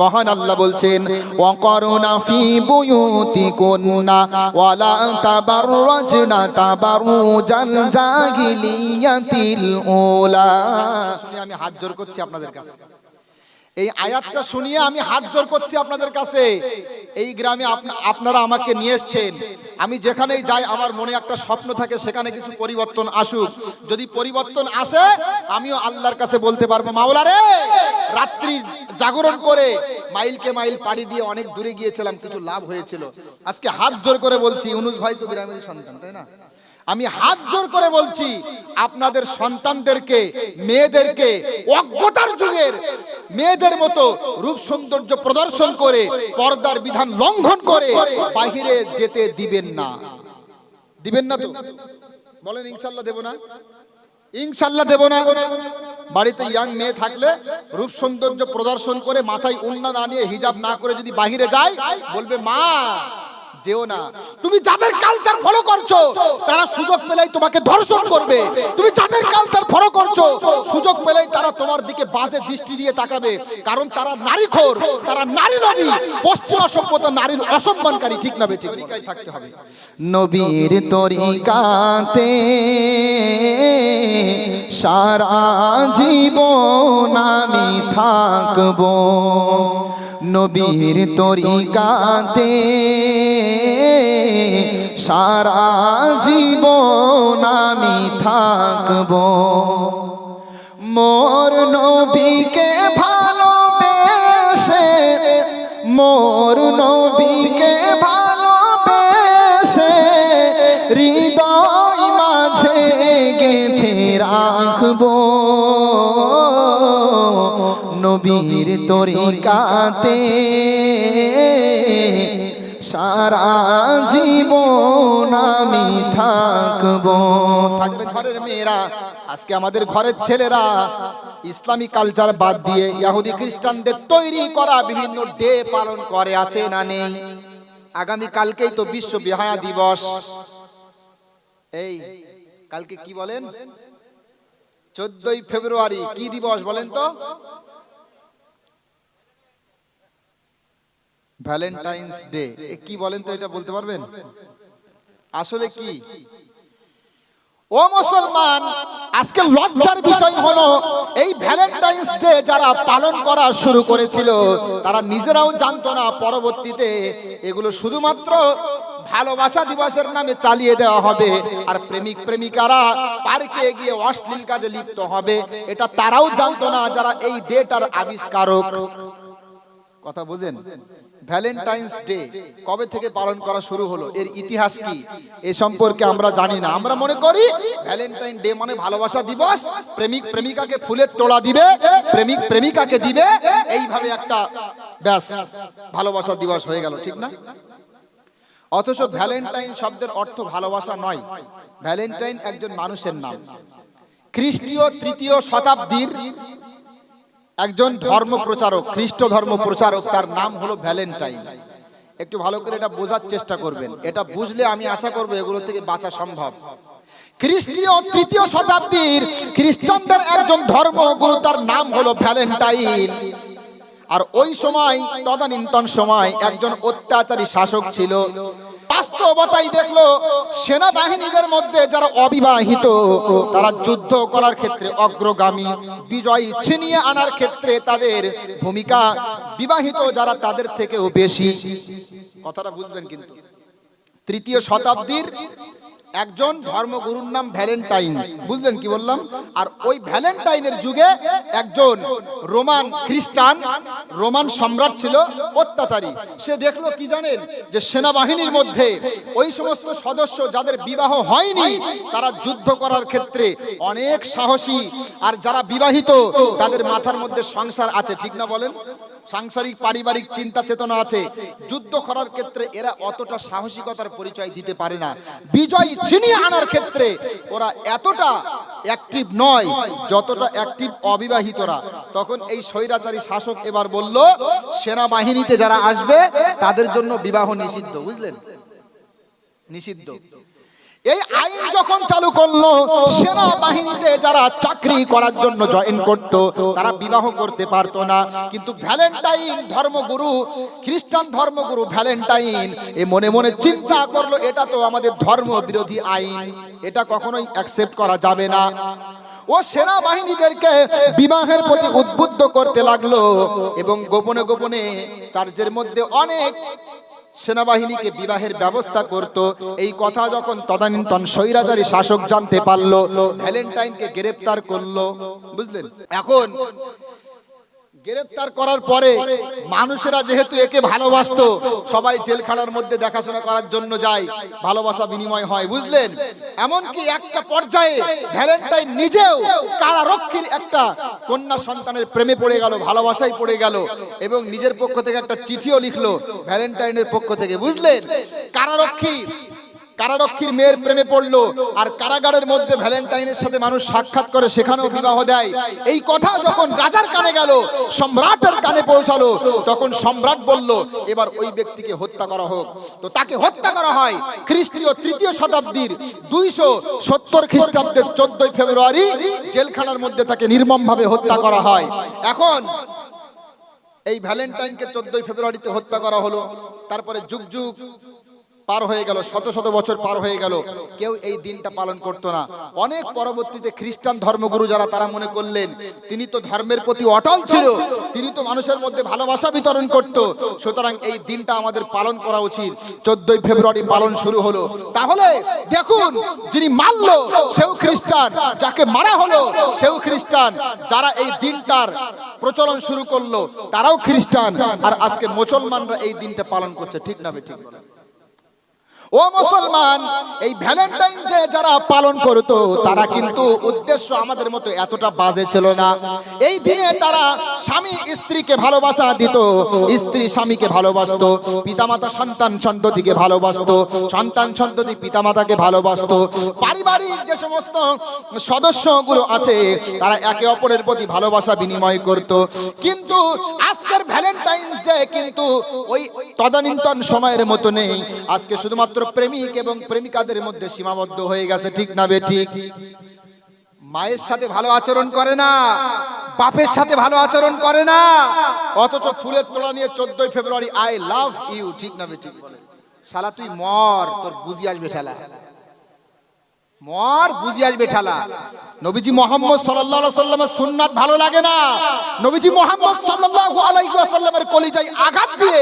মহান আল্লাহ বলছেন ওয়াকারুনা ফি বুয়ুতিকুন্না ওয়ালা তাবাররাজনা তাবারুজাল জাহিলিয়াতিল উলা। আমি হাত জোর করছি আপনাদের কাছে, এই আয়াতটা শুনিয়ে আমি হাত জোর করছি আপনাদের কাছে। এই গ্রামে আপনারা আমাকে নিয়ে এসেছেন, আমি যেখানেই যাই আমার মনে একটা স্বপ্ন থাকে সেখানে কিছু পরিবর্তন আসুক। যদি পরিবর্তন আসে আমিও আল্লাহর কাছে বলতে পারবো, মাওলা রে, রাত্রি জাগরণ করে মাইলকে মাইল পাড়ি দিয়ে অনেক দূরে গিয়েছিলাম, কিছু লাভ হয়েছিল। আজকে হাত জোর করে বলছি, ইউনুস ভাই তো গ্রামের সন্তান, তাই না? আমি হাত জোর করে বলছি আপনাদের সন্তানদেরকে, মেয়েদেরকে অজ্ঞতার যুগের মেয়েদের মতো রূপ সৌন্দর্য প্রদর্শন করে পর্দার বিধান লঙ্ঘন করে বাহিরে যেতে দিবেন না। দিবেন না তো? বলেন ইনশাআল্লাহ দেব না? ইনশাআল্লাহ দেব না। বাড়িতে ইয়াং মেয়ে থাকলে রূপ সৌন্দর্য প্রদর্শন করে মাথায় ওড়না না নিয়ে হিজাব না করে যদি বাহিরে যায়, বলবে মা যেও না। তুমি যাদের কালচার ফলো করছো তারা সুযোগ পেলেই তোমাকে ধর্ষণ করবে। তুমি যাদের কালচার ফলো করছো সুযোগ পেলেই তারা তোমার দিকে বাজে দৃষ্টি দিয়ে তাকাবে, কারণ তারা নারীখোর, তারা নারী নবী, পশ্চিমা সভ্যতা নারীর অসম্মানকারী। ঠিক না বেঠিক? তরিকায় থাকতে হবে, নবীর তরিকাতে সারা জীবন আমি থাকবো, নবীর তরিকাতে সারা জীবন আমি থাকবো। মোর নবীকে ভালোবেসে, মোর নবীকে ভালোবেসে হৃদয় মাঝে গেঁথে রাখবো, নবীর তরিকাতে সারা জীবন আমি থাকবো। থাকবে ঘরের মেয়েরা, আজকে আমাদের ঘরের ছেলেরা ইসলামী কালচার বাদ দিয়ে ইহুদি খ্রিস্টানদের তৈরি করা বিভিন্ন ডে পালন করে, আছে না নেই? আগামী কালকেই তো বিশ্ব বিহায়া দিবস। এই কালকে কি বলেন? 14ই ফেব্রুয়ারি। কি দিবস বলেন তো? Valentine's day. কি বলেন তো, এটা বলতে পারবেন আসলে কি? ও মুসলমান, আজকে লজ্জার বিষয় হলো এই ভ্যালেন্টাইন্স ডে যারা পালন করা শুরু করেছিল তারা নিজেরাও জানতো না পরবর্তীতে এগুলো শুধুমাত্র ভালোবাসা দিবসের নামে চালিয়ে দেওয়া হবে, আর প্রেমিক প্রেমিকারা পার্কে গিয়ে অশ্লীল কাজে লিপ্ত হবে। এটা তারাও জানতো না যারা এই ডেটার আবিষ্কারক। কথা বুঝেন? ভ্যালেন্টাইন্স ডে কবে থেকে পালন করা শুরু হলো, এর ইতিহাস কি, এ সম্পর্কে আমরা জানি না। আমরা মনে করি ভ্যালেন্টাইন ডে মানে ভালোবাসা দিবস, প্রেমিক প্রেমিকাকে ফুলের তোড়া দিবে, প্রেমিক প্রেমিকাকে দিবে, এইভাবে একটা ব্যাস ভালোবাসা দিবস হয়ে গেল। ঠিক না? অথচ ভ্যালেন্টাইন শব্দের অর্থ ভালোবাসা নয়। ভ্যালেন্টাইন একজন মানুষের নাম। খ্রিস্টীয় 3য় শতাব্দীর একজন ধর্ম প্রচারক, খ্রিস্ট ধর্ম প্রচারক, তার নাম হলো ভ্যালেন্টাইন। একটু ভালো করে এটা বোঝার চেষ্টা করবেন, এটা বুঝলে আমি আশা করব এগুলো থেকে বাঁচা সম্ভব। খ্রিস্টীয় 3য় শতাব্দীর খ্রিস্টানদের একজন ধর্মগুরু, তার নাম হলো ভ্যালেন্টাইন। আর ওই সময় তদানীন্তন সময় একজন অত্যাচারী শাসক ছিল। বাস্তবতাই দেখলো সেনাবাহিনীদের মধ্যে যারা অবিবাহিত তারা যুদ্ধ করার ক্ষেত্রে অগ্রগামী, বিজয় ছিনিয়ে আনার ক্ষেত্রে তাদের ভূমিকা বিবাহিত যারা তাদের থেকেও বেশি। কথাটা বুঝবেন কিন্তু। 3য় শতাব্দীর একজন ধর্মগুরুর নাম ভ্যালেন্টাইন। বুঝলেন কি বললাম? আর ওই ভ্যালেন্টাইনের যুগে একজন রোমান খ্রিস্টান, রোমান সম্রাট ছিল, অত্যাচারী। সে দেখলো কি জানেন, যে সেনাবাহিনীর মধ্যে ওই সমস্ত সদস্য যাদের বিবাহ হয়নি তারা যুদ্ধ করার ক্ষেত্রে অনেক সাহসী, আর যারা বিবাহিত তাদের মাথার মধ্যে সংসার আছে। ঠিক না বলেন? সাংসারিক পারিবারিক চিন্তা চেতনা আছে। যুদ্ধ করার ক্ষেত্রে এরা অতটা সাহসিকতার পরিচয় দিতে পারে না। বিজয় ছিনিয়ে আনার ক্ষেত্রে ওরা এতটা অ্যাক্টিভ নয় যতটা অ্যাক্টিভ অবিবাহিতরা। তখন এই স্বৈরাচারী শাসক এবার বলল, সেনাবাহিনীতে যারা আসবে তাদের জন্য বিবাহ নিষিদ্ধ। বুঝলেন? নিষিদ্ধ। এই আইন যখন চালু করলো, সেনাবাহিনীতে যারা চাকরি করার জন্য জয়েন করত তারা বিবাহ করতে পারতো না। কিন্তু ভ্যালেন্টাইন ধর্মগুরু, খ্রিস্টান ধর্মগুরু ভ্যালেন্টাইন এ মনে মনে চিন্তা করলো, এটা তো আমাদের ধর্ম বিরোধী আইন, এটা কখনোই অ্যাকসেপ্ট করা যাবে না। ও সেনাবাহিনীদেরকে বিবাহের প্রতি উদ্বুদ্ধ করতে লাগলো এবং গোপনে গোপনে চার্চের মধ্যে অনেক সেনাবাহিনীকে বিবাহের ব্যবস্থা করত। এই কথা যখন তদানীন্তন স্বৈরাচারী শাসক জানতে পারলো, ভ্যালেন্টাইনকে গ্রেফতার করলো। বুঝলেন? এখন গ্রেফতার করার পরে মানুষেরা যেহেতু একে ভালোবাসতো, সবাই জেলখানার মধ্যে দেখাশোনা করার জন্য যায়, ভালোবাসা বিনিময় হয়। বুঝলেন? এমনকি একটা পর্যায়ে ভ্যালেন্টাইন নিজেও কারারক্ষীর একটা কন্যা সন্তানের প্রেমে পড়ে গেল, ভালোবাসায় পড়ে গেল এবং নিজের পক্ষ থেকে একটা চিঠিও লিখলো ভ্যালেন্টাইনের পক্ষ থেকে। বুঝলেন? কারারক্ষীর মেয়ের প্রেমে পড়লো, আর কারাগারের মধ্যে ভ্যালেন্টাইনের সাথে মানুষ সাক্ষাৎ করে, সেখানেও বিবাহ দেয়। এই কথা যখন রাজার কানে গেল, সম্রাটের কানে পৌঁছালো, তখন সম্রাট বলল এবার ওই ব্যক্তিকে হত্যা করা হোক। তো তাকে হত্যা করা হয় খ্রিস্টীয় ৩য় শতাব্দীর ২৭০ খ্রিস্টাব্দের 14 ফেব্রুয়ারি জেলখানার মধ্যে তাকে নির্মমভাবে হত্যা করা হয়। এখন এই ভ্যালেন্টাইনকে 14 ফেব্রুয়ারিতে হত্যা করা হলো। তারপরে যুগ যুগ পার হয়ে গেল, শত শত বছর পার হয়ে গেল, কেউ এই দিনটা পালন করতো না। অনেক পরবর্তীতে খ্রিস্টান ধর্মগুরু যারা, তারা মনে করলেন তিনি তো ধর্মের প্রতি অটল ছিল, তিনি তো মানুষের মধ্যে ভালোবাসা বিতরণ করত, সুতরাং এই দিনটা আমাদের পালন করা উচিত। 14 ফেব্রুয়ারি পালন শুরু হলো। তাহলে দেখুন, যিনি মারলো সেও খ্রিস্টান, যাকে মারা হলো সেও খ্রিস্টান, যারা এই দিনটার প্রচলন শুরু করলো তারাও খ্রিস্টান, আর আজকে মুসলমানরা এই দিনটা পালন করছে। ঠিক না ঠিক? ও মুসলমান, এই ভ্যালেন্টাইন ডে যারা পালন করতো তারা কিন্তু উদ্দেশ্য আমাদের মতো এতটা বাজে ছিল না। এই দিনে তারা স্বামী স্ত্রীকে ভালোবাসা দিত, স্ত্রী স্বামীকে ভালোবাসতো, পিতামাতা সন্তান সন্ততিকে ভালোবাসতো, সন্তান সন্ততি পিতামাতাকে ভালোবাসতো। পারিবারিক যে সমস্ত সদস্যগুলো আছে তারা একে অপরের প্রতি ভালোবাসা বিনিময় করত। কিন্তু আজকের ভ্যালেন্টাইন্স ডে কিন্তু ওই তদানীন্তন সময়ের মতো নেই। আজকে শুধুমাত্র প্রেমিক এবং প্রেমিকাদের মধ্যে সীমাবদ্ধ হয়ে গেছে। ঠিক না ঠিক? মায়ের সাথে ভালো আচরণ করে না, বাপের সাথে ভালো আচরণ করে না, অথচ ফুলের তোড়া নিয়ে 14 ফেব্রুয়ারি আই লাভ ইউ। ঠিক না ঠিক? বলে শালা তুই মর, তোর বুঝি আসবে ঠেলা, মর বুঝি আসবে ঠেলা। নবীজি মুহাম্মদ সাল্লাল্লাহু আলাইহি ওয়াসাল্লামের সুন্নাত ভালো লাগে না, নবীজি মুহাম্মদ সাল্লাল্লাহু আলাইহি ওয়াসাল্লামের কলিজায় আঘাত দিয়ে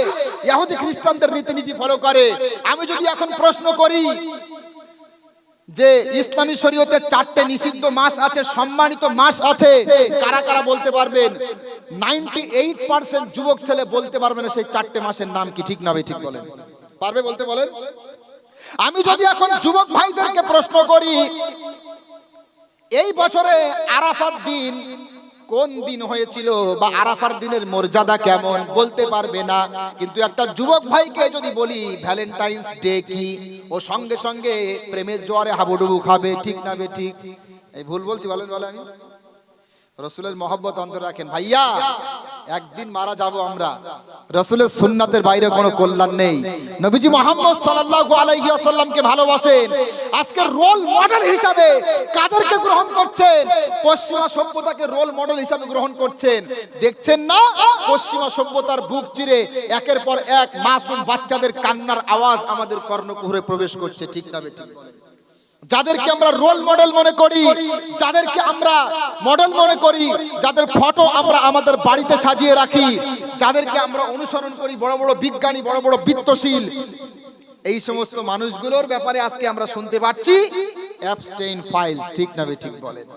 ইহুদি খ্রিস্টানদের রীতিনীতি ফলো করে। আমি যদি এখন প্রশ্ন করি যে ইসলামী শরীয়তে 4টে নিষিদ্ধ মাস আছে, সম্মানিত মাস আছে, কারা কারা বলতে পারবেন? 98% যুবক ছেলে বলতে পারবে না সেই 4টে মাসের নাম কি। ঠিক না ঠিক? বলেন, পারবে বলতে? বলেন। আমি যদি এখন যুবক ভাইদেরকে প্রশ্ন করি এই বছরে আরাফাত দিন কোন দিন হয়েছিল বা আরাফার দিনের মর্যাদা কেমন, বলতে পারবে না। কিন্তু একটা যুবক ভাইকে যদি বলি ভ্যালেন্টাইন্স ডে কি, ও সঙ্গে সঙ্গে প্রেমের জোয়ারে হাবুডুবু খাবে। ঠিক না ঠিক? এই ভুল বলছি? বলেন বলে। আমি রসুলের মহব্বত অন্তর রাখেন ভাইয়া, একদিন মারা যাব আমরা, রসুলের সুন্নাতের বাইরে কোনো কল্যাণ নেই। নবীজি মুহাম্মদ সাল্লাল্লাহু আলাইহি ওয়াসাল্লামকে ভালোবাসেন, আজকে রোল মডেল হিসাবে কাদেরকে গ্রহণ করছেন? পশ্চিমা সভ্যতাকে রোল মডেল হিসাবে গ্রহণ করছেন। দেখছেন না পশ্চিমা সভ্যতার বুক চিরে একের পর এক মাসুম বাচ্চাদের কান্নার আওয়াজ আমাদের কর্ণকুহরে প্রবেশ করছে। ঠিক না ঠিক? যাদেরকে আমরা রোল মডেল মনে করি, যাদেরকে আমরা মডেল মনে করি, যাদের ফটো আমরা আমাদের বাড়িতে সাজিয়ে রাখি, যাদেরকে আমরা অনুসরণ করি, বড় বড় বিজ্ঞানী, বড় বড় বিত্তশীল, এই সমস্ত মানুষগুলোর ব্যাপারে আজকে আমরা শুনতে পাচ্ছি অ্যাবস্টেইন ফাইলস। ঠিক না ঠিক? বলেন।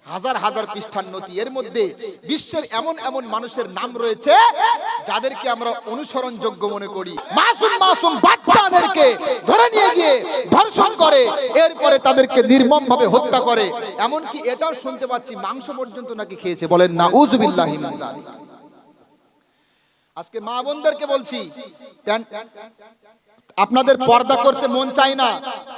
হাজার হাজার পৃষ্ঠার নথি, এর মধ্যে বিশ্বের এমন এমন মানুষের নাম রয়েছে যাদেরকে আমরা অনুসরণযোগ্য মনে করি। মাসুম মাসুম বাচ্চাদেরকে ধরে নিয়ে গিয়ে ধর্ষণ করে, এরপরে তাদেরকে নির্মমভাবে হত্যা করে। এমনকি এটাও শুনতে পাচ্ছি মাংস পর্যন্ত নাকি খেয়েছে। বলেন নাউযুবিল্লাহি মিন যালিক। আজকে মা বোনদেরকে বলছি, আপনাদের পর্দা করতে মন চায় না,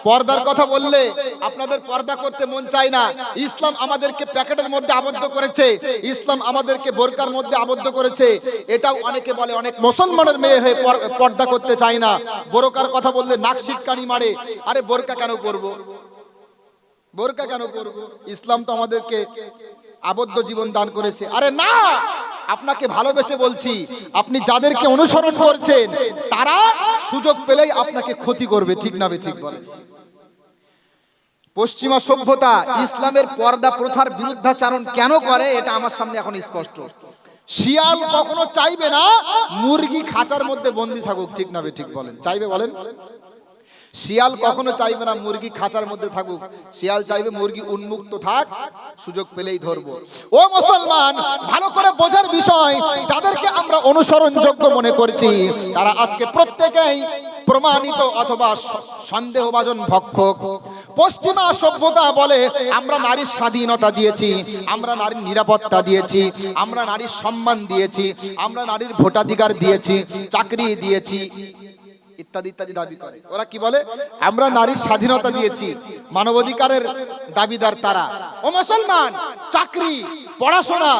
পর্দার কথা বললে আপনাদের পর্দা করতে মন চায় না। ইসলাম আমাদেরকে প্যাকেটের মধ্যে আবদ্ধ করেছে, ইসলাম আমাদেরকে বোরকার মধ্যে আবদ্ধ করেছে। এটাও অনেকে বলে, অনেক মুসলমানের মেয়ে হয়ে পর্দা করতে চায় না। বোরকার কথা বললে নাক সিটকানি মারে, আরে বোরকা কেন করবো, বোরকা কেন করবো? ইসলাম তো আমাদেরকে আবদ্ধ জীবন দান করেছে। আরে না, আপনাকে ভালোবেসে বলছি, আপনি যাদেরকে অনুসরণ করছেন তারা সুযোগ পেলেই আপনাকে ক্ষতি করবে, ঠিক না ঠিক বলেন? পশ্চিমা সভ্যতা ইসলামের পর্দা প্রথার বিরুদ্ধাচারণ কেন করে এটা আমার সামনে এখন স্পষ্ট। শিয়াল কখনো চাইবে না মুরগি খাঁচার মধ্যে বন্দী থাকুক, ঠিক না ঠিক বলেন? চাইবে বলেন? শিয়াল কখনো চাইবে না মুরগি খাঁচার মধ্যে থাকুক, শিয়াল চাইবে মুরগি উন্মুক্ত থাক, সুযোগ পেলেই ধরবো। ও মুসলমান, ভালো করে বোঝার বিষয়, যাদেরকে আমরা অনুসরণযোগ্য মনে করছি তারা আজকে প্রত্যেকেই প্রমাণিত অথবা সন্দেহভাজন ভক্ষক। পশ্চিমা সভ্যতা বলে আমরা নারীর স্বাধীনতা দিয়েছি, আমরা নারীর নিরাপত্তা দিয়েছি, আমরা নারীর সম্মান দিয়েছি, আমরা নারীর ভোটাধিকার দিয়েছি, চাকরি দিয়েছি, ইত্যাদি ইত্যাদি দাবি করে। ওরা কি বলে? আমরা নারীর স্বাধীনতা দিয়েছি, মানবাধিকারের দাবিদার তারা। ও মুসলমান, চাকরি, পড়াশোনা,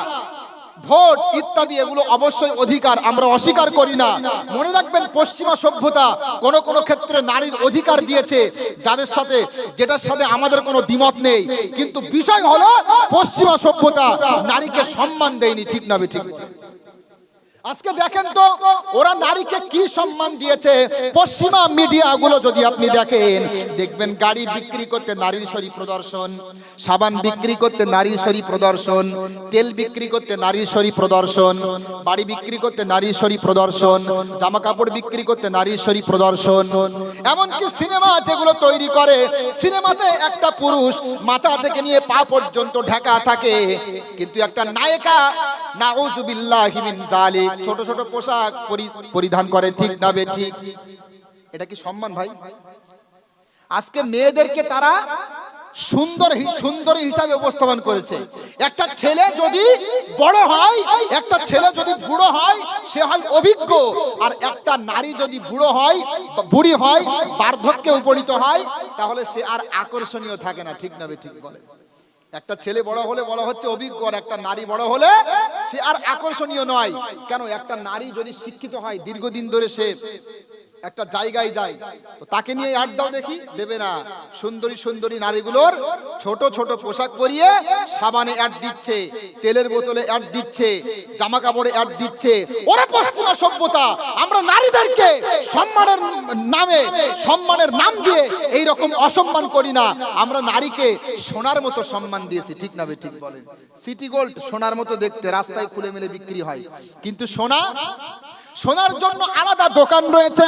ভোট ইত্যাদি এগুলো অবশ্যই অধিকার, আমরা অস্বীকার করি না। মনে রাখবেন, পশ্চিমা সভ্যতা কোন কোন ক্ষেত্রে নারীর অধিকার দিয়েছে যাদের সাথে, যেটার সাথে আমাদের কোনো দ্বিমত নেই, কিন্তু বিষয় হলো পশ্চিমা সভ্যতা নারীকে সম্মান দেয়নি, ঠিক না ঠিক? আজকে দেখেন তো ওরা নারীকে কি সম্মান দিয়েছে। পশ্চিমা মিডিয়াগুলো যদি আপনি দেখেন, দেখবেন গাড়ি বিক্রি করতে নারীর শরীর প্রদর্শন, সাবান বিক্রি করতে নারীর শরীর প্রদর্শন, তেল বিক্রি করতে নারীর শরীর প্রদর্শন, বাড়ি বিক্রি করতে নারীর শরীর প্রদর্শন, জামা কাপড় বিক্রি করতে নারীর শরীর প্রদর্শন। এমনকি সিনেমা যেগুলো তৈরি করে, সিনেমাতে একটা পুরুষ মাথা থেকে নিয়ে পা পর্যন্ত ঢাকা থাকে, কিন্তু একটা নায়িকা নাউযুবিল্লাহি মিন যালিক ছোট ছোট পোশাক পরিধান করে, ঠিক না ঠিক? এটা কি সম্মান ভাই? আজকে মেয়েদেরকে তারা সুন্দরী হিসাবে উপস্থাপন করেছে। একটা ছেলে যদি বড় হয়, একটা ছেলে যদি বুড়ো হয়, সে হয় অভিজ্ঞ, আর একটা নারী যদি বুড়ি হয়, বার্ধক্যে উপনীত হয়, তাহলে সে আর আকর্ষণীয় থাকে না, ঠিক না ঠিক বলে? একটা ছেলে বড় হলে বলা হচ্ছে অভিজ্ঞ, আর একটা নারী বড় হলে সে আর আকর্ষণীয় নয়। কেন? একটা নারী যদি শিক্ষিত হয়, দীর্ঘদিন ধরে সে একটা জায়গায় যায়, তো তাকে নিয়ে আড্ডাও দেখি দেবে না। সুন্দরী সুন্দরী নারীগুলোর ছোট ছোট পোশাক পরিয়ে সাবানে অ্যাড দিচ্ছে, তেলের বোতলে অ্যাড দিচ্ছে, জামা কাপড়ে অ্যাড দিচ্ছে। ওরা পশ্চিমা সভ্যতা। আমরা নারীদেরকে সম্মানের নাম দিয়ে এই রকম অসম্মান করি না। আমরা নারীকে সোনার মতো সম্মান দিয়েছি, ঠিক না ঠিক বলেন? সিটি গোল্ড সোনার মতো দেখতে, রাস্তায় খুলে মেলে বিক্রি হয়, কিন্তু সোনার জন্য আলাদা দোকান রয়েছে,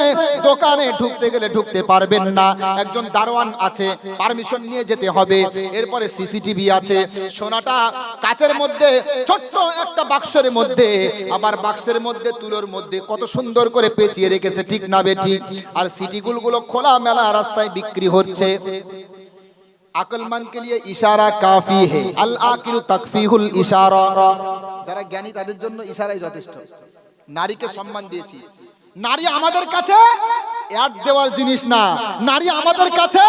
দোকানে ঢুকতে গেলে ঢুকতে পারবেন না, একজন দারোয়ান আছে, পারমিশন নিয়ে যেতে হবে। এরপরে সিসিটিভি আছে। সোনাটা কাচের মধ্যে, ছোট্ট একটা বাক্সের মধ্যে, আবার বাক্সের মধ্যে তুলোর মধ্যে কত সুন্দর করে পেঁচিয়ে রেখেছে, ঠিক না ঠিক? আর সিটিগুলো খোলা মেলা রাস্তায় বিক্রি হচ্ছে। আকলমান কে লিয়ে ইশারা কাফি হে, আল আকিলু তাকফিহুল ইশারা। যারা জ্ঞানী তাদের জন্য ইশারাই যথেষ্ট। নারীকে সম্মান দিয়েছি। নারী আমাদের কাছে অ্যাড দেওয়ার জিনিস না, নারী আমাদের কাছে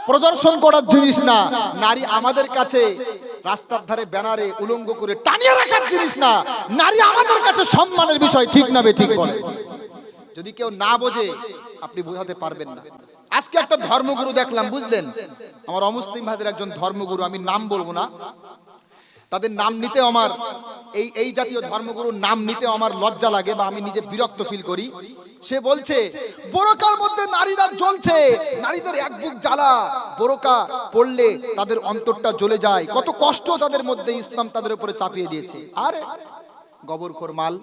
প্রদর্শন করার জিনিস না, নারী আমাদের কাছে রাস্তার ধারে ব্যানারে উলঙ্গ করে টানিয়ে রাখার জিনিস না, নারী আমাদের কাছে সম্মানের বিষয়, ঠিক না ঠিক বলে? যদি কেউ না বোঝে আপনি বোঝাতে পারবেন না। আজকে একটা ধর্মগুরু দেখলাম, বুঝলেন, আমার অমুসলিম ভাইদের একজন ধর্মগুরু, আমি নাম বলবো না, তাদের নাম নিতে আমার এই জাতীয় ধর্মগুরুর নাম নিতে আমার লজ্জা লাগে বা আমি নিজে বিরক্ত ফিল করি। সে বলছে বোরকার মধ্যে নারীরা জ্বলছে, নারীদের এক বুক জ্বালা, বোরকা পড়লে তাদের অন্তরটা জ্বলে যায়, কত কষ্ট তাদের মধ্যে ইসলাম তাদের উপরে চাপিয়ে দিয়েছে। আরে গবরখোর মাল,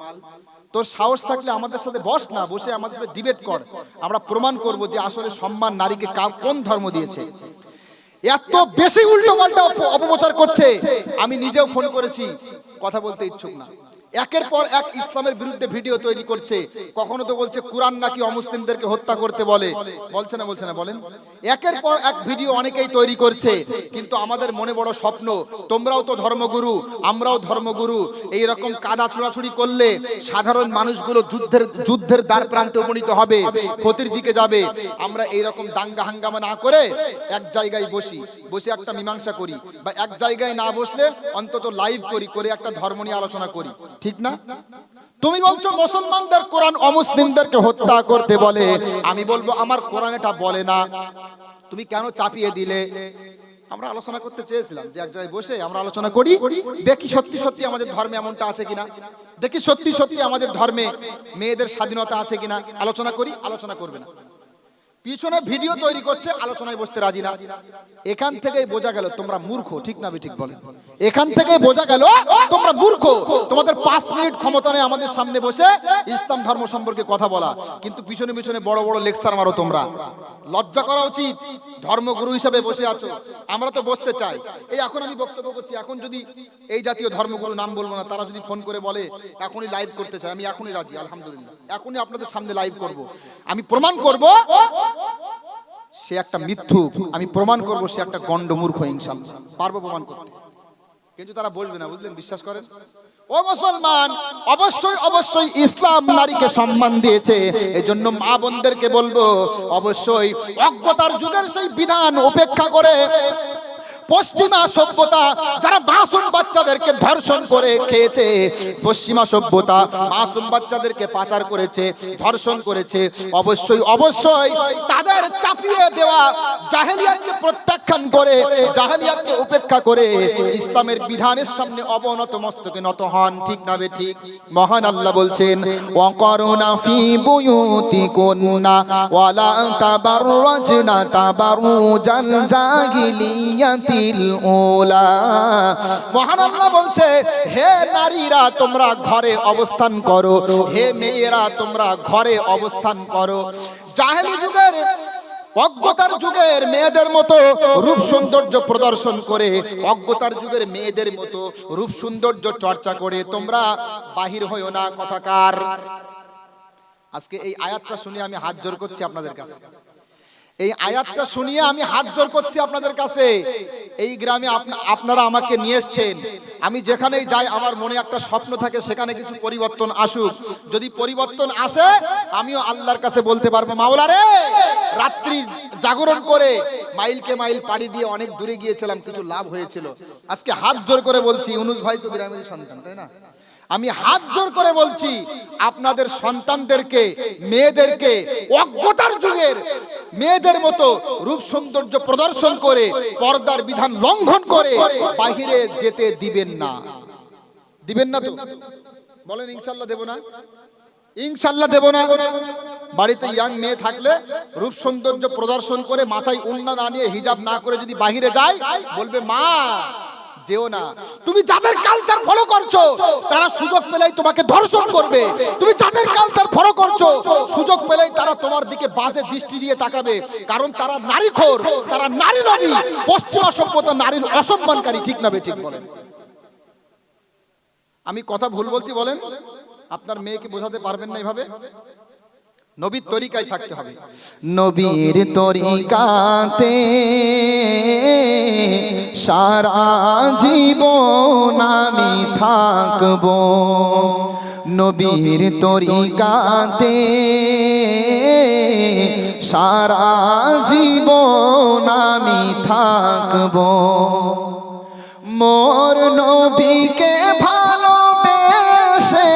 তোর সাহস থাকলে আমাদের সাথে বস না, বসে আমাদের সাথে ডিবেট কর, আমরা প্রমাণ করব যে আসলে সম্মান নারীকে কোন ধর্ম দিয়েছে। এত বেশি উল্টো পাল্টা অপপ্রচার করছে, আমি নিজেও ফোন করেছি, কথা বলতে ইচ্ছুক না। একের পর এক ইসলামের বিরুদ্ধে ভিডিও তৈরি করছে। কখনো তো বলছে কোরআন নাকি অমুসলিমদেরকে হত্যা করতে বলে, বলছে না বলেন? একের পর এক ভিডিও অনেকেই তৈরি করছে, কিন্তু আমাদের মনে বড় স্বপ্ন, তোমরাও তো ধর্মগুরু, আমরাও ধর্মগুরু, এই রকম কাদা ছোড়াছুড়ি করলে সাধারণ মানুষগুলো যুদ্ধের দ্বার প্রান্তে উপনীত হবে, ক্ষতির দিকে যাবে। আমরা এই রকম দাঙ্গা হাঙ্গামা না করে এক জায়গায় বসে একটা মীমাংসা করি, বা এক জায়গায় না বসলে অন্তত লাইভ করে একটা ধর্ম নিয়ে আলোচনা করি, ঠিক না? তুমি বলছো মুসলমানদের কোরআন অমুসলিমদেরকে হত্যা করতে বলে, আমি বলবো আমার কোরআন এটা বলে না, তুমি কেন চাপিয়ে দিলে? আমরা আলোচনা করতে চেয়েছিলাম যে এক জায়গায় বসে আমরা আলোচনা করি, দেখি সত্যি সত্যি আমাদের ধর্মে এমনটা আছে কিনা, দেখি সত্যি সত্যি আমাদের ধর্মে মেয়েদের স্বাধীনতা আছে কিনা, আলোচনা করি। আলোচনা করবে না, পিছনে ভিডিও তৈরি করছে, আলোচনায় বসতে রাজি না। এখান থেকেই বোঝা গেল তোমরা মূর্খ, ঠিক না ঠিক বলেন? এখান থেকেই বোঝা গেল তোমরা মূর্খ। তোমাদের 5 মিনিট ক্ষমতা নেই আমাদের সামনে বসে ইসলাম ধর্ম সম্পর্কে কথা বলা, কিন্তু পিছনে পিছনে বড় বড় লেকচার মারো তোমরা। লজ্জা করা উচিত, ধর্মগুরু হিসেবে বসে আছো। আমরা তো বসতে চাই। এই এখন আমি বক্তব্য করছি, এখন যদি এই জাতীয় ধর্মগুরু, নাম বলবো না, তারা যদি ফোন করে বলে এখনই লাইভ করতে চাই, আমি এখনই রাজি, আলহামদুলিল্লাহ, এখনই আপনাদের সামনে লাইভ করব। আমি প্রমাণ করব সে একটা মিথ্যুক, আমি প্রমাণ করব সে একটা গন্ডমূর্খ, ইনশাআল্লাহ পারবো প্রমাণ করতে। কিন্তু তারা বলবে না, বুঝলেন? বিশ্বাস করেন। ও মুসলমান, অবশ্যই অবশ্যই ইসলাম নারীকে সম্মান দিয়েছে, এজন্য মা বোনদেরকে বলবো অবশ্যই অজ্ঞতার যুগের সেই বিধান উপেক্ষা করে পশ্চিমা সভ্যতা যারা মাসুম বাচ্চাদেরকে ধর্ষণ করে খেয়েছে, পশ্চিমা সভ্যতা মাসুম বাচ্চাদেরকে পাচার করেছে, ধর্ষণ করেছে, অবশ্যই অবশ্যই তাদের চাপিয়ে দেওয়া জাহেলিয়াতকে প্রত্যাখ্যান করে, জাহেলিয়াতকে উপেক্ষা করে ইসলামের বিধানের সামনে অবনত মস্তকে নত হন, ঠিক না ঠিক? মহান আল্লাহ বলছেন, ওয়াকারুনা ফি বুয়ুতিকুন্না ওয়ালা তাবাররাজনা তাবারুজাল জাহিলিয়াতি। মহান আল্লাহ বলছে, হে নারীরা তোমরা ঘরে অবস্থান করো, হে মেয়েরা তোমরা ঘরে অবস্থান করো। জাহেলি যুগের, অজ্ঞতার যুগের মেয়েদের মতো রূপ সৌন্দর্য প্রদর্শন করে, অজ্ঞতার যুগের মেয়েদের মতো রূপ সৌন্দর্য চর্চা করে তোমরা বাহির হইও না। কথাকার আজকে এই আয়াতটা শুনে আমি হাত জোড় করছি আপনাদের কাছে, এই আয়াতটা শুনিয়ে আমি হাত জোড় করছি আপনাদের কাছে। এই গ্রামে আপনারা আমাকে নিয়ে এসেছেন, আমি যেখানেই যাই আমার মনে একটা স্বপ্ন থাকে সেখানে কিছু পরিবর্তন আসুক। যদি পরিবর্তন আসে আমিও আল্লাহর কাছে বলতে পারবো, মাওলা রে, রাত্রি জাগরণ করে মাইলকে মাইল পাড়ি দিয়ে অনেক দূরে গিয়েছিলাম, কিছু লাভ হয়েছিল। আজকে হাত জোড় করে বলছি, ইউনুস ভাই তো গ্রামের সন্তান, তাই না? আমি হাত জোড় করে বলছি আপনাদের সন্তানদেরকে, মেয়েদেরকে অজ্ঞতার যুগের মেয়েদের মতো রূপ সৌন্দর্য প্রদর্শন করে পর্দার বিধান লঙ্ঘন করে বাহিরে যেতে দিবেন না। দিবেন না তো? বলেন ইনশাআল্লাহ দেব না? ইনশাআল্লাহ দেব না। বাড়িতে ইয়াং মেয়ে থাকলে রূপ সৌন্দর্য প্রদর্শন করে মাথায় ওড়না না নিয়ে হিজাব না করে যদি বাহিরে যায়, বলবে মা যেও না। তুমি যাদের কালচার ফলো করছো তারা সুযোগ পেলেই তোমাকে ধর্ষণ করবে, তুমি যাদের কালচার ফলো করছো সুযোগ পেলেই তারা তোমার দিকে বাজে দৃষ্টি দিয়ে তাকাবে, কারণ তারা নারীখোর, তারা নারী নবী, পশ্চিমা সভ্যতা নারীর অসম্মানকারী, ঠিক না ঠিক বলেন? আমি কথা ভুল বলছি বলেন? আপনার মেয়েকে বোঝাতে পারবেন না এইভাবে? নবীর তরিকায় থাকতে হবে, নবীর তরিকাতে সারা জীবন আমি থাকবো, নবীর তরিকাতে সারা জীবন আমি থাকবো। মোর নবীকে ভালোবেসে,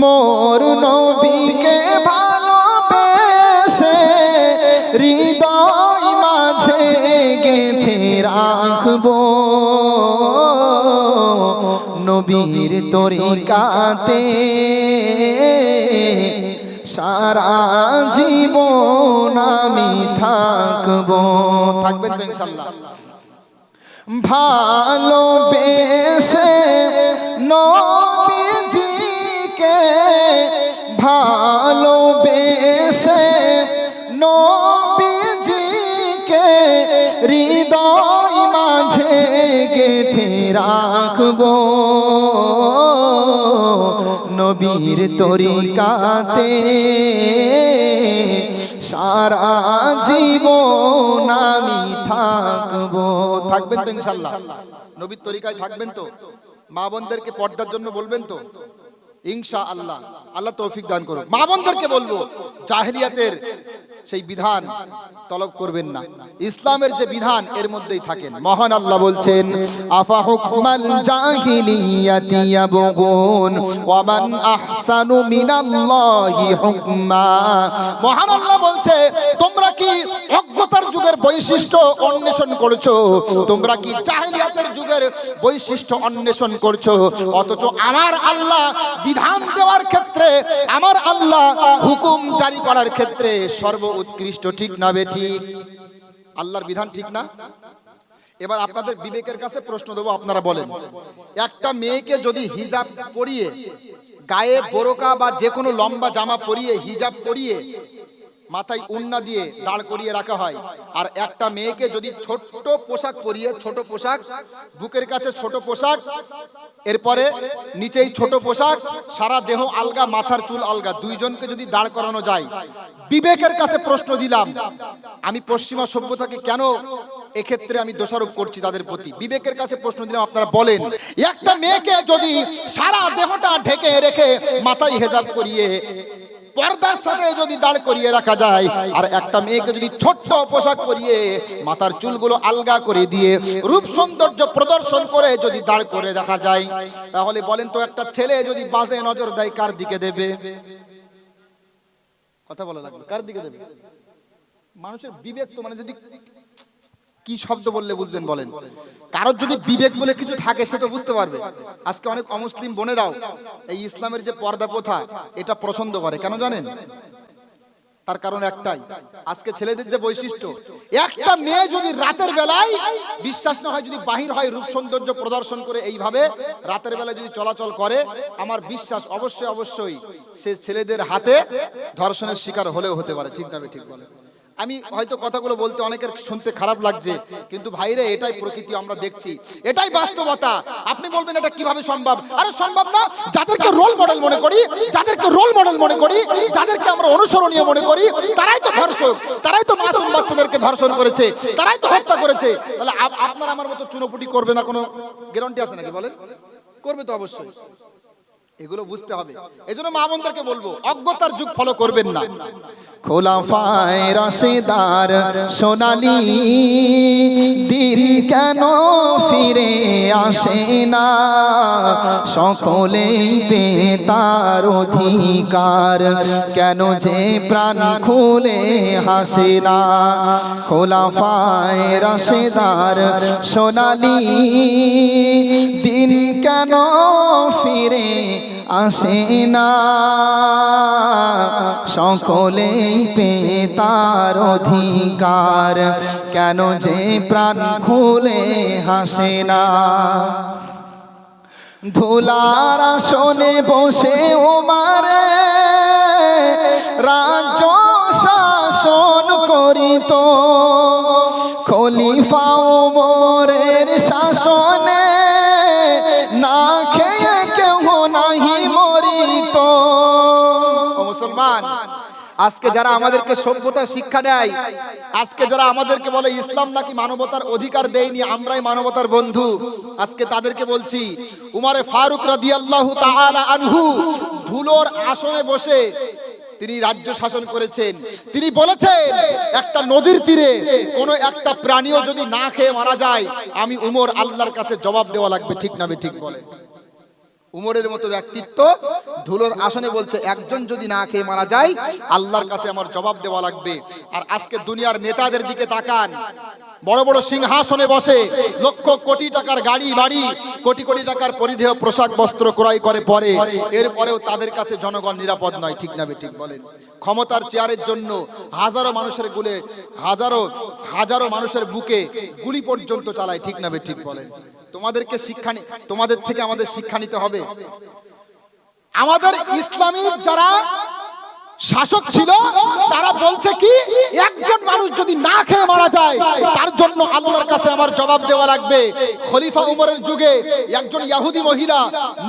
মোর নবীকে ভালোবেসে হৃদয় মাঝে গেঁথে রাখবো, নবীর তরিকাতে সারা জীবন আমি থাকবো। থাকবেন তো ইনশাআল্লাহ? ভালোবেসে নবীজিকে, ভালোবেসে নবীজিকে হৃদয় মাঝে গেঁথে রাখবো, নবীর তরিকাতে সারা জীবন আমি থাকবো। থাকবেন তো ইনশাআল্লাহ? নবীর তরিকায় থাকবেন তো? মা বোনদেরকে পর্দার জন্য বলবেন তো ইনশাআল্লাহ? আল্লাহ তৌফিক দান করুন। মা বোনদেরকে বলবো জাহেলিয়াতের সেই বিধান তলব করবেন না, ইসলামের যে বিধান এর মধ্যেই থাকেন। মহান আল্লাহ বলছেন আফা হুকমাল জাহিলিয়াতি ইয়াবগুন ওয়া মান আহসানু মিনাল্লাহি হুকমা। মহান আল্লাহ বলছে তোমরা কি অজ্ঞতার যুগের বৈশিষ্ট্য অন্বেষণ করছো? তোমরা কি জাহেলিয়াতের যুগের বৈশিষ্ট্য অন্বেষণ করছো? অথচ আমার আল্লাহ বিধান দেওয়ার ক্ষেত্রে, আমার আল্লাহ হুকুম জারি করার ক্ষেত্রে সর্ব উৎকৃষ্ট। ঠিক না বেঠিক? আল্লাহর বিধান ঠিক না? এবার আপনাদের বিবেকের কাছে প্রশ্ন দেবো, আপনারা বলেন, একটা মেয়েকে যদি হিজাব পরিয়ে, গায়ে বোরকা বা যে কোনো লম্বা জামা পরিয়ে, হিজাব পরিয়ে, মাথায় উন্না দিয়ে দাঁড় করিয়ে রাখা হয়, আর একটা মেয়েকে যদি ছোট্ট পোশাক পরিয়ে, ছোট পোশাক, বুকের কাছে ছোট পোশাক, এরপরে নিচেই ছোট পোশাক, সারা দেহ আলগা, মাথার চুল আলগা, দুইজনকে যদি দাঁড় করানো যায়, বিবেকের কাছে প্রশ্ন দিলাম, আমি পশ্চিমা সভ্যতাকে কেন এক্ষেত্রে আমি দোষারোপ করছি তাদের প্রতি? বিবেকের কাছে প্রশ্ন দিলাম, আপনারা বলেন, একটা মেয়েকে যদি সারা দেহটা ঢেকে রেখে মাথায় হেজাব করিয়ে পর্দার সাথে যদি দাঁড় করিয়ে রাখা যায়, আর একটা মেয়েকে যদি ছোট্ট পোশাক পরিয়ে মাথার চুলগুলো আলগা করে দিয়ে রূপ সৌন্দর্য প্রদর্শন করে যদি দাঁড় করে রাখা যায়, তাহলে বলেন তো একটা ছেলে যদি বাজে নজর দেয় কার দিকে দেবে? কথা বলা লাগবে, কার দিকে দেবে? মানুষের বিবেক তো, মানে যদি কি শব্দ বললে বুঝবেন বলেন? কারোর যদি বিবেক বলে কিছু থাকে সে তো বুঝতে পারবে। আজকে অনেক অমুসলিম বোনেরাও এই ইসলামের যে পর্দা প্রথা এটা পছন্দ করে, কেন জানেন? তার কারণ একটাই, আজকে ছেলেদের যে বৈশিষ্ট্য, একটা মেয়ে যদি রাতের বেলায়, বিশ্বাস না হয়, যদি বাহির হয় রূপ সৌন্দর্য প্রদর্শন করে এইভাবে রাতের বেলায় যদি চলাচল করে, আমার বিশ্বাস অবশ্যই অবশ্যই সে ছেলেদের হাতে ধর্ষণের শিকার হলেও হতে পারে। ঠিক না ঠিক বলে? আমি হয়তো কথাগুলো বলতে অনেকের শুনতে খারাপ লাগছে, কিন্তু ভাইরে এটাই প্রকৃতি, আমরা দেখছি, এটাই বাস্তবতা। আপনি বলবেন এটা কিভাবে সম্ভব? আরে সম্ভব না। যাদেরকে রোল মডেল মনে করি, যাদেরকে রোল মডেল মনে করি, যাদেরকে আমরা অনুসরণীয় মনে করি, তারাই তো ধর্ষক, তারাই তো মাসুম বাচ্চাদেরকে ধর্ষণ করেছে, তারাই তো হত্যা করেছে। তাহলে আপনার আমার মতো চুনোপুটি করবে না, কোনো গ্যারান্টি আছে নাকি বলেন? করবে তো অবশ্যই। এগুলো বুঝতে হবে। এজন্য মা বোনদেরকে বলবো অজ্ঞতার যুগ ফলো করবেন না। খোলাফায়ে রাশিদার সোনালী দিন কেন ফিরে আসে না? সকলেই পেয়ে তার অধিকার, কেন যে প্রাণ খুলে হাসে না? খোলাফায়ে রাশিদার সোনালী দিন কেন ফিরে আসে না? সকলেই পেয়ে তার অধিকার, কেন যে প্রাণ খুলে হাসে না? ধুলার আসনে বসে ওমর রাজ্য শাসন করিত, খলিফা ওমরের শাসনে না খেয়ে কেউ নাহি মরিত। মুসলমান, আজকে যারা আমাদেরকে সভ্যতার শিক্ষা দেয়, আজকে যারা আমাদেরকে বলে ইসলাম নাকি মানবতার অধিকার দেয়নি, আমরাই মানবতার বন্ধু, আজকে তাদেরকে বলছি, উমরে ফারুক রাদিয়াল্লাহু তাআলা আনহু ধুলোর আসনে বসে তিনি রাজ্য শাসন করেছেন। তিনি বলেছেন একটা নদীর তীরে কোনো একটা প্রাণীও যদি না খেয়ে মারা যায়, আমি উমর আল্লাহর কাছে জবাব দেওয়া লাগবে। ঠিক না ঠিক বলেন? উমরের মতো ব্যক্তিত্ব ধুলোর আসনে বলছে একজন যদি না খেয়ে মারা যায়, আল্লাহর কাছে আমার জবাব দেওয়া লাগবে। আর আজকে দুনিয়ার নেতাদের দিকে তাকান, বড় বড় সিংহাসনে বসে, লক্ষ কোটি টাকার গাড়ি বাড়ি, কোটি কোটি টাকার পরিধেয় পোশাক বস্ত্র ক্রয় করে পরে, এরপরেও তাদের কাছে জনগণ নিরাপদ নয়। ঠিক না ঠিক বলেন? ক্ষমতার চেয়ারের জন্য হাজারো মানুষের গুলে, হাজারো হাজারো মানুষের বুকে গুলি পর্যন্ত চালায়। ঠিক না ঠিক বলেন? তোমাদেরকে শিক্ষা, তোমাদের থেকে আমাদের শিক্ষা নিতে হবে। আমাদের ইসলামিক যারা শাসক ছিল, তারা বলছে কি একজন মানুষ যদি না খেয়ে মারা যায় তার জন্য আল্লাহর কাছে আমার জবাব দেওয়া লাগবে। খলিফা উমরের যুগে একজন ইহুদি মহিলা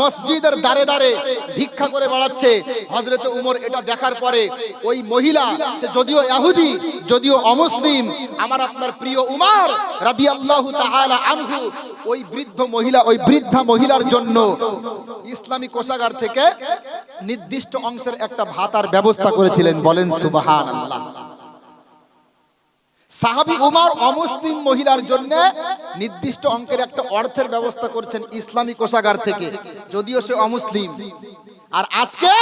মসজিদের দাঁড়ে দাঁড়ে ভিক্ষা করে বেড়াচ্ছে। হযরত উমর এটা দেখার পরে ওই মহিলা, সে যদিও ইহুদি যদিও অমুসলিম, আমার আপনার প্রিয় উমর রাদিয়াল্লাহু তাআলা আনহু ওই বৃদ্ধা মহিলার জন্য ইসলামী কোষাগার থেকে নির্দিষ্ট অংশের একটা ভাতার ব্যবস্থা করেছিলেন। বলেন সুবহানাল্লাহ। সাহাবী উমর অমুসলিম মহিলার জন্য নির্দিষ্ট অঙ্কের একটা অর্থের ব্যবস্থা করছেন ইসলামী কোষাগার থেকে, যদিও সে অমুসলিম। আর আজকে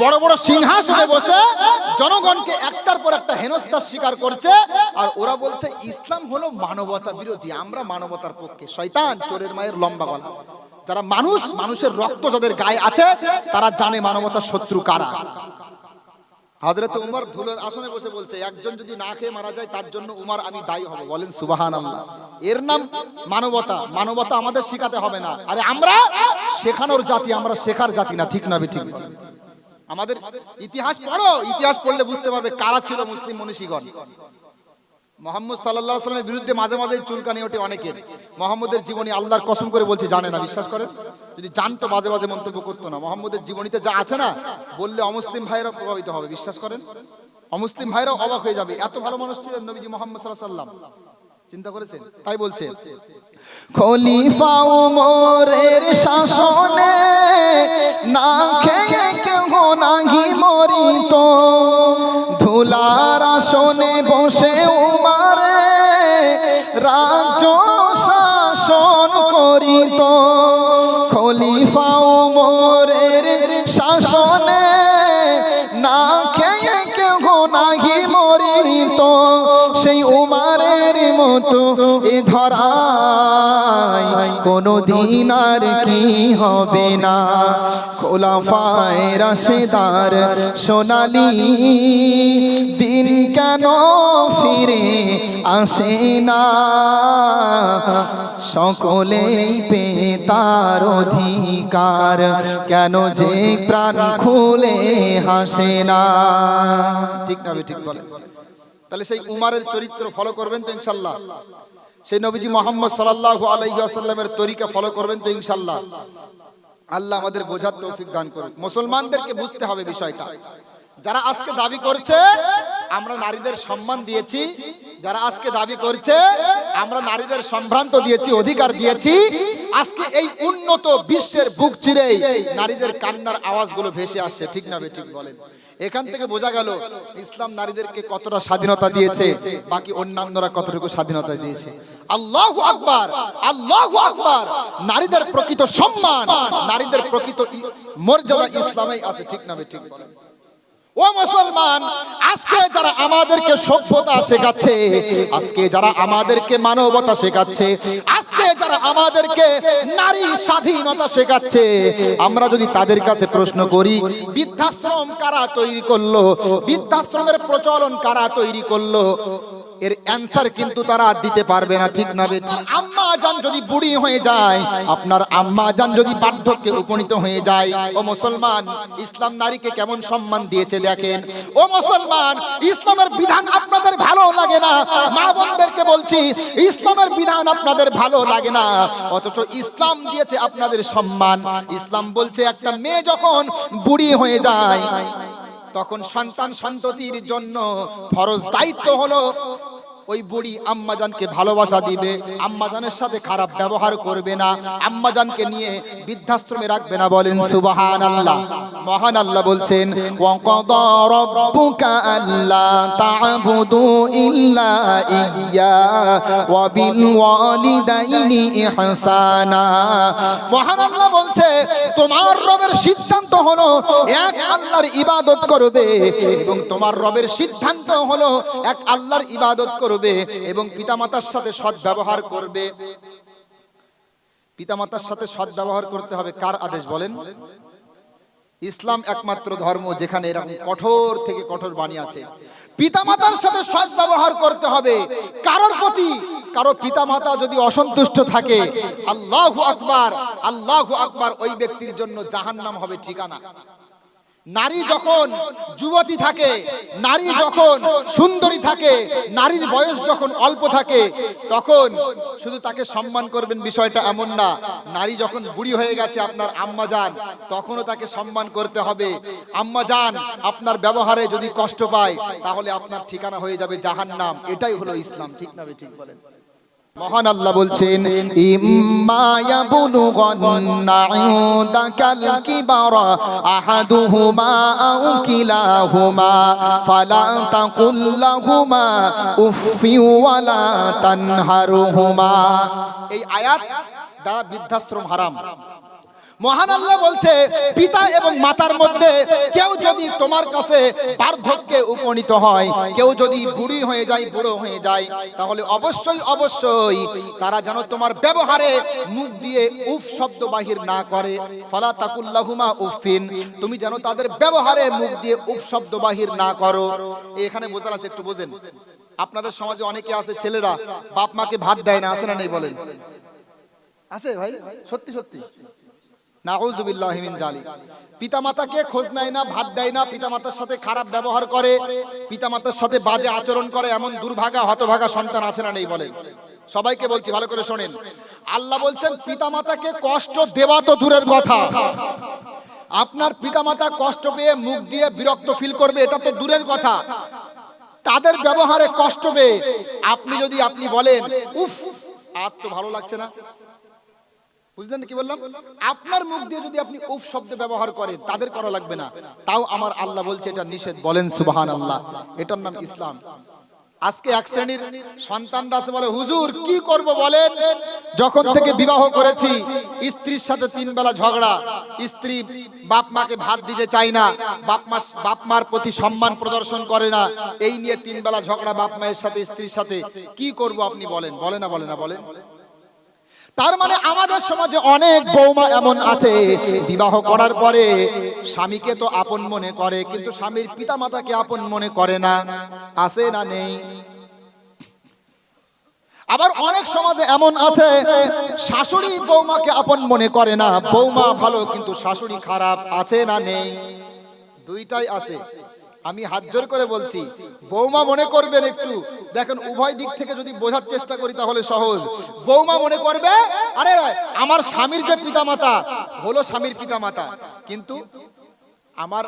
বড় বড় সিংহাসনে বসে জনগণকে একটার পর একটা হেনস্থার শিকার করছে, আর ওরা বলছে ইসলাম হলো মানবতা বিরোধী, আমরা মানবতার পক্ষে। শয়তান, চোরের মায়ের লম্বা গলা। যারা মানুষের রক্ত যাদের গায়ে আছে তারা জানে মানবতার শত্রু কারা। হযরত উমর ধুলোর আসনে বসে বলছে একজন যদি না খেয়ে মারা যায় তার জন্য উমর আমি দায়ী হব। বলেন সুবহানাল্লাহ। এর নাম মানবতা। মানবতা আমাদের শেখাতে হবে না। আরে আমরা শেখানোর জাতি, আমরা শেখার জাতি না। ঠিক না ঠিক? আমাদের ইতিহাস পড়ো, ইতিহাস পড়লে বুঝতে পারবে কারা ছিল মুসলিম মনীষীগণ। মুহাম্মদ সাল্লাল্লাহু আলাইহি ওয়াসাল্লামের বিরুদ্ধে মাঝে মাঝে চুলকানি ওঠে অনেকের। মুহাম্মদের জীবনী আল্লাহর কসম করে বলছি জানে না, বিশ্বাস করেন। যদি জানতো মাঝে মাঝে মন্তব্য করতো না। মুহাম্মদের জীবনীতে যা আছে না, বললে অমুসলিম ভাইরা প্রভাবিত হবে, বিশ্বাস করেন। অমুসলিম ভাইরাও অবাক হয়ে যাবে, এত ভালো মানুষ ছিলেন নবীজি মুহাম্মদ সাল্লাল্লাহু আলাইহি ওয়াসাল্লাম। চিন্তা করেছেন? তাই বলছে খলিফা উমরের শাসনে না খেয়ে কেউ নাহি মরিত, ধুলার আসনে বসে উমারে রাজ্য শাসন করিত। খলিফা উমরের শাসনে না খেয়ে কেউ নাহি মরিত, সেই উমারের মতো এ ধরায় কোনদিন আর কি হবে না। খোলাফায়ে রাশেদার সোনালী দিন কেন ফিরে আসে না, সকলেই পেয়ে তার অধিকার, কেন যে প্রাণ খুলে হাসে না। ঠিক না? ঠিক বলেন। তাহলে সেই উমারের চরিত্র ফলো করবেন তো ইনশাআল্লাহ? সেই নবীজি মুহাম্মদ সাল্লাল্লাহু আলাইহি ওয়াসাল্লামের তরিকা ফলো করবেন তো ইনশাআল্লাহ? আল্লাহ আমাদের বোঝার তৌফিক দান করুন। মুসলমানদেরকে বুঝতে হবে বিষয়টা। যারা আজকে দাবি করছে আমরা নারীদের সম্মান দিয়েছি, যারা আজকে দাবি করছে আমরা নারীদের সম্ভ্রান্ত দিয়েছি, অধিকার দিয়েছি, আজকে এই উন্নত বিশ্বের বুক চিরে নারীদের কান্নার আওয়াজগুলো ভেসে আসছে। ঠিক না ঠিক বলেন? এখান থেকে বোঝা গেল ইসলাম নারীদেরকে কতটা স্বাধীনতা দিয়েছে, বাকি অন্যান্যরা কতটুকু স্বাধীনতা দিয়েছে। আল্লাহু আকবার, আল্লাহু আকবার। নারীদের প্রকৃত সম্মান, নারীদের প্রকৃত মর্যাদা ইসলামেই আছে। ঠিক না ঠিক বলেন? ও মুসলমান, আজকে যারা আমাদেরকে সভ্যতা শেখাচ্ছে, আজকে যারা আমাদেরকে মানবতা শেখাচ্ছে, আজকে যারা আমাদেরকে নারী স্বাধীনতা শেখাচ্ছে, আমরা যদি তাদের কাছে প্রশ্ন করি বৃদ্ধাশ্রম কারা তৈরি করলো, বৃদ্ধাশ্রমের প্রচলন কারা তৈরি করলো, এর অ্যানসার কিন্তু তারা দিতে পারবে না। ঠিক না? আম্মা জান যদি বুড়ি হয়ে যায়, আপনার আম্মা জান যদি বার্ধক্যে উপনীত হয়ে যায়, ও মুসলমান, ইসলাম নারীকে কেমন সম্মান দিয়েছে দেখেন। ও মুসলমান, ইসলামের বিধান আপনাদের ভালো লাগে না, মা বোনদেরকে বলছি ইসলামের বিধান আপনাদের ভালো লাগে না, অথচ ইসলাম দিয়েছে আপনাদের সম্মান। ইসলাম বলছে একটা মেয়ে যখন বুড়ি হয়ে যায় তখন সন্তান সন্ততির জন্য ফরজ দায়িত্ব হলো ওই বুড়ি আম্মাজানকে ভালোবাসা দিবে, আম্মাজানের সাথে খারাপ ব্যবহার করবে না, আম্মাজানকে নিয়ে বৃদ্ধাশ্রমে রাখবে না। বলেন সুবহানাল্লাহ। মহান আল্লাহ বলছেন ওয়াকাদা রাব্বুকা আল্লা তা'বুদু ইল্লা ইয়্যা ওয়া বিল ওয়ালিদাইনি ইহসানা। মহান আল্লাহ বলছে তোমার রবের সিদ্ধান্ত হলো এক আল্লাহর ইবাদত করবে, এবং তোমার রবের সিদ্ধান্ত হলো এক আল্লাহর ইবাদত করবে এবং পিতামাতার সাথে সৎ ব্যবহার করবে। পিতামাতার সাথে সৎ ব্যবহার করতে হবে কার আদেশ বলেন? ইসলাম একমাত্র ধর্ম যেখানে এরকম কঠোর থেকে কঠোর বাণী আছে। পিতামাতার সাথে সৎ ব্যবহার করতে হবে। কারোর প্রতি কারো পিতামাতা যদি অসন্তুষ্ট থাকে, আল্লাহু আকবার, আল্লাহু আকবার, ওই ব্যক্তির জন্য জাহান্নাম হবে ঠিকানা। নারী যখন যুবতী থাকে, নারী যখন সুন্দরী থাকে, নারীর বয়স যখন অল্প থাকে, তখন শুধু তাকে সম্মান করবেন বিষয়টা এমন না। নারী যখন বুড়ি হয়ে গেছে, আপনার আম্মা জান, তখনও তাকে সম্মান করতে হবে। আম্মা জান আপনার ব্যবহারে যদি কষ্ট পায়, তাহলে আপনার ঠিকানা হয়ে যাবে জাহান্নাম। এটাই হলো ইসলাম। ঠিক না ঠিক বলেন? মহান আল্লাহ বলছেন, ইম্মা ইয়াবলুগান্না ইনদাকাল কিবারা আহাদুহুমা আও কিলাহুমা ফালা তাকুল লাহুমা উফফি ওয়ালা তানহারহুমা। এই আয়াত দ্বারা বৃদ্ধাশ্রম হারাম। মহান আল্লাহ বলছে, পিতা এবং মাতার মধ্যে কেউ যদি তোমার কাছে বার্ধক্যে উপনীত হয়, কেউ যদি বুড়ি হয়ে যায়, বুড়ো হয়ে যায়, তাহলে অবশ্যই অবশ্যই তারা যেন তোমার ব্যবহারে মুখ দিয়ে উফ শব্দ বাহির না করে। ফালা তাকুল্লাহুমা উফিন, তুমি যেন তাদের ব্যবহারে মুখ দিয়ে উফ শব্দ বাহির না করো। এখানে বোঝার আছে, একটু বোঝেন। আপনাদের সমাজে অনেকে আছে, ছেলেরা বাপ মাকে ভাত দেয় না, আছে না নেই বলেন? আছে ভাই, সত্যি সত্যি। নাউযুবিল্লাহি মিন জালিক। পিতামাতাকে খোঁজ নেয় না, ভাত দেয় না, পিতামাতার সাথে খারাপ ব্যবহার করে, পিতামাতার সাথে বাজে আচরণ করে, এমন দুর্ভাগা হতভাগা সন্তান আছে না নেই বলেন? সবাইকে বলছি, ভালো করে শোনেন। আল্লাহ বলছেন, পিতামাতাকে কষ্ট দেওয়া তো দূরের কথা, আপনার পিতামাতা কষ্ট পেয়ে মুখ দিয়ে বিরক্ত ফিল করবে, এটা তো দূরের কথা। তাদের ব্যবহারে কষ্ট পেয়ে আপনি বলেন উফ আর তো ভালো লাগছে না, বুঝলেন কি বললাম? আপনার মুখ দিয়ে যদি আপনি উফ শব্দ ব্যবহার করেন, তাদের করা লাগবে না, তাও আমার আল্লাহ বলছে এটা নিষেধ। বলেন সুবহানাল্লাহ। এটার নাম ইসলাম। আজকে এক শ্রেণীর সন্তানরা আছে, বলে হুজুর কি করব বলেন, যখন থেকে বিবাহ করেছি স্ত্রীর সাথে 3 বেলা ঝগড়া, স্ত্রী বাপ মাকে ভাত দিতে চায় না, বাপ মার প্রতি সম্মান প্রদর্শন করে না, এই নিয়ে 3 বেলা ঝগড়া বাপ মায়ের সাথে, স্ত্রীর সাথে। কি করব আপনি বলেন? বলে না বলেন? তার মানে আমাদের সমাজে অনেক বৌমা এমন আছে, বিবাহ করার পরে স্বামীকে তো আপন মনে করে, কিন্তু স্বামীর পিতামাতাকে আপন মনে করে না। আছে না নেই? আবার অনেক সমাজে এমন আছে, শাশুড়ি বৌমাকে আপন মনে করে না, বৌমা ভালো কিন্তু শাশুড়ি খারাপ। আছে না নেই? দুইটাই আছে। আমি হাত জোর করে বলছি, বৌমা মনে করবেন, একটু দেখেন উভয় দিক থেকে যদি বোঝার চেষ্টা করি তাহলে সহজ। বৌমা মনে করবে, আরে আমার স্বামীর যে পিতামাতা হলো স্বামীর পিতামাতা, কিন্তু আমার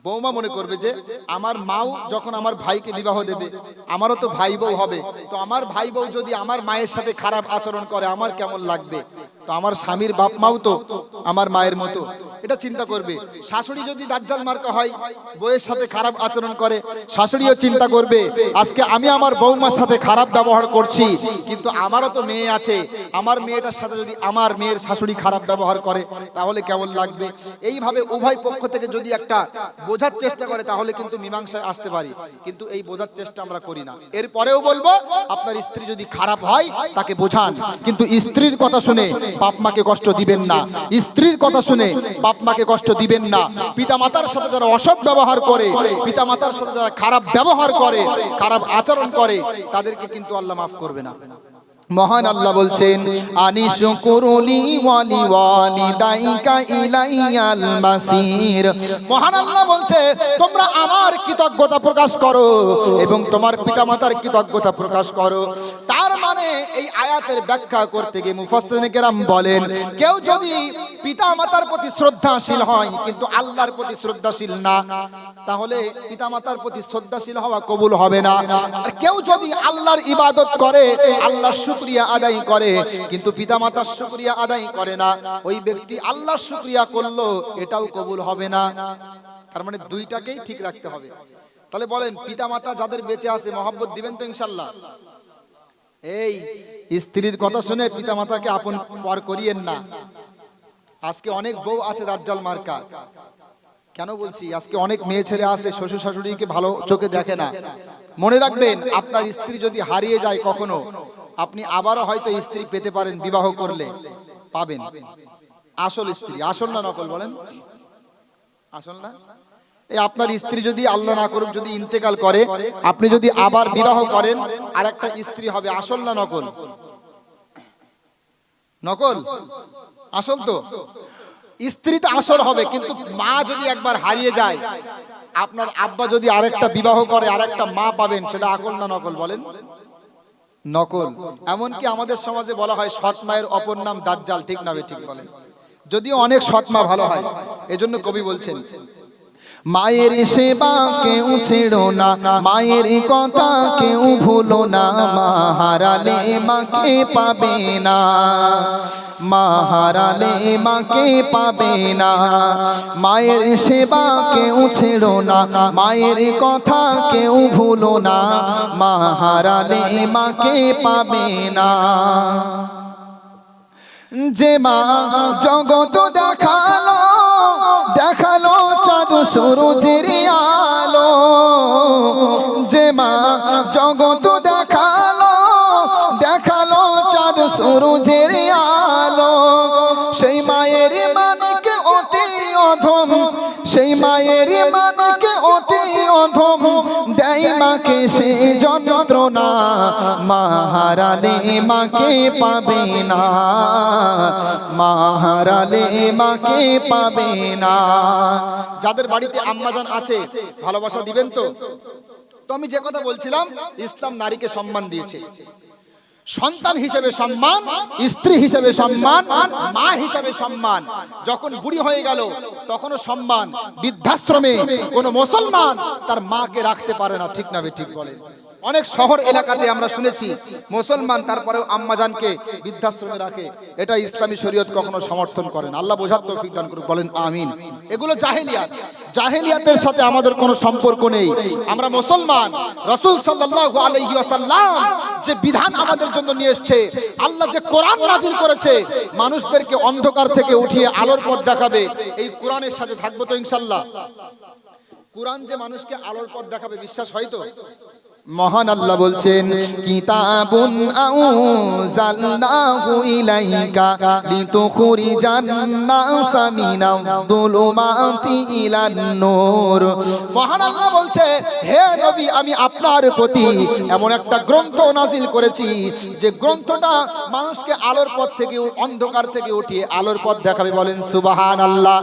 বৌমা মনে করবে যে আমার মাও যখন আমার ভাইকে বিবাহ দেবে, আমারও তো ভাই বউ হবে, তো আমার ভাই বউ যদি আমার মায়ের সাথে খারাপ আচরণ করে আমার কেমন লাগবে? তো আমার স্বামীর বাপ মাও তো আমার মায়ের মতো, এটা চিন্তা করবে। শাশুড়ি যদি দাজ্জাল মার্কা হয়, বউয়ের সাথে খারাপ আচরণ করে, শাশুড়িও চিন্তা করবে আজকে আমি আমার বৌমার সাথে খারাপ ব্যবহার করছি, কিন্তু আমারও তো মেয়ে আছে, আমার মেয়েটার সাথে যদি আমার মেয়ের শাশুড়ি খারাপ ব্যবহার করে তাহলে কেমন লাগবে? এইভাবে উভয় পক্ষ থেকে যদি একটা বোঝার চেষ্টা করে তাহলে কিন্তু মীমাংসায় আসতে পারি, কিন্তু এই বোঝার চেষ্টা আমরা করি না। এরপরেও বলবো, আপনার স্ত্রী যদি খারাপ হয় তাকে বোঝান, কিন্তু স্ত্রীর কথা শুনে বাপ মাকে কষ্ট দিবেন না, স্ত্রীর কথা শুনে বাপ মাকে কষ্ট দিবেন না। পিতামাতার সাথে যারা অসৎ ব্যবহার করে, পিতামাতার সাথে যারা খারাপ ব্যবহার করে, খারাপ আচরণ করে, তাদেরকে কিন্তু আল্লাহ মাফ করবে না। মহান আল্লাহ বলছেন, আনিশকুরুলি ওয়ালি ওয়ালিদাইকা ইলাইয়াল মাসির। মহান আল্লাহ বলছে, তোমরা আমার কৃতজ্ঞতা প্রকাশ করো এবং তোমার পিতামাতার কৃতজ্ঞতা প্রকাশ করো। তার মানে এই আয়াতের ব্যাখ্যা করতে গিয়ে মুফাসসিরিনে কেরাম বলেন, কেউ যদি পিতামাতার প্রতি শ্রদ্ধাশীল হয় কিন্তু আল্লাহর প্রতি শ্রদ্ধাশীল না, তাহলে পিতামাতার প্রতি শ্রদ্ধাশীল হওয়া কবুল হবে না। আর কেউ যদি আল্লাহর ইবাদত করে, আল্লাহর শুকরিয়া আদায় করে, কিন্তু পিতামাতার শুকরিয়া আদায় করে না, ওই ব্যক্তি আল্লাহর শুকরিয়া করলো, এটাও কবুল হবে না। তার মানে দুইটাকেই ঠিক রাখতে হবে। তাহলে বলেন, পিতামাতা যাদের বেঁচে আছে মহব্বত দিবেন তো ইনশাআল্লাহ? এই স্ত্রীর কথা শুনে পিতামাতাকে আপন পর করিয়েন না। আজকে অনেক বউ আছে দাজ্জাল মার্কা। কেন বলছি? আজকে অনেক মেয়ে ছেলে আছে শ্বশুর শাশুড়িকে ভালো চোখে দেখে না। মনে রাখবেন, আপনার স্ত্রী যদি হারিয়ে যায় কখনো, আপনি আবারও হয়তো স্ত্রী পেতে পারেন, বিবাহ করলে পাবেন আসল স্ত্রী। আসল না নকল? বলেন আসল না? এই আপনার স্ত্রী যদি আল্লাহ না করুক যদি ইন্তেকাল করে, আপনি যদি আবার বিবাহ করেন, আর একটা স্ত্রী হবে। আসল না নকল? নকল। আসল তো। স্ত্রী তো আসল হবে, কিন্তু মা যদি একবার হারিয়ে যায়, আপনার আব্বা যদি আরেকটা বিবাহ করে আরেকটা মা পাবেন, সেটা আকল না নকল বলেন? নকল। এমনকি আমাদের সমাজে বলা হয় সৎ মায়ের অপর নাম দাজ্জাল, ঠিক না ঠিক বলেন? যদিও অনেক সৎ মা ভালো হয়, এজন্য কবি বলছেন মায়ের সেবা কেউ ছেড়ো না, মায়ের কথা কেউ ভুলো না, মা হারালে মাকে পাবে না, মা হারালে মাকে পাবে না। মায়ের সেবা কেউ ছেড়ো না, মায়ের কথা কেউ ভুলো না, মা হারালে মাকে পাবে না। যে মা জগত দেখালো, দেখালো চাঁদ সূরজের আলো, যে মা জগত দেখালো, দেখালো চাঁদ সূরজের আলো, সেই মায়ের মানিকে অতি অধম, সেই মায়ের মানিকে অতি অধম, দেয় মাকে সে যন্ত্রণা, মা হারালে মাকে পাবে না, মা হারালে মাকে পাবে না। যাদের বাড়িতে আম্মাজান আছে ভালোবাসা দিবেন তো? তো আমি যে কথা বলছিলাম, ইসলাম নারীকে সম্মান দিয়েছে, সন্তান হিসেবে সম্মান, স্ত্রী হিসেবে সম্মান, মা হিসেবে সম্মান। যখন বুড়ি হয়ে গেল তখনও সম্মান। বৃদ্ধাশ্রমে কোনো মুসলমান তার মাকে রাখতে পারে না, ঠিক না ঠিক বলেন? অনেক শহর এলাকাতে আমরা শুনেছি মুসলমান তারপরেও আম্মাজানকে বৃদ্ধাশ্রমে রাখে। এটা ইসলামী শরীয়ত কখনো সমর্থন করেন। আল্লাহ বোঝার তৌফিক দান করুক, বলেন আমিন। এগুলো জাহেলিয়াত, জাহেলিয়াতের সাথে আমাদের কোনো সম্পর্ক নেই। আমরা মুসলমান। রাসূল সাল্লাল্লাহু আলাইহি ওয়াসাল্লাম যে বিধান আমাদের জন্য নিয়ে এসেছে, আল্লাহ যে কোরআন নাজিল করেছে, মানুষদেরকে অন্ধকার থেকে উঠিয়ে আলোর পথ দেখাবে, এই কোরআনের সাথে থাকবো তো ইনশাআল্লাহ? কোরআন যে মানুষকে আলোর পথ দেখাবে, বিশ্বাস হয় তো? মহান আল্লাহ বলছেন কিতাবুন আউযালনাহু ইলাইকা লিতুখরিজান নাসা মিনায-যুলুমাতি ইলান নূর। মহান আল্লাহ বলছে, হে নবী, আমি আপনার প্রতি এমন একটা গ্রন্থ নাজিল করেছি যে গ্রন্থটা মানুষকে আলোর পথ থেকে, অন্ধকার থেকে উঠিয়ে আলোর পথ দেখাবে, বলেন সুবহানাল্লাহ।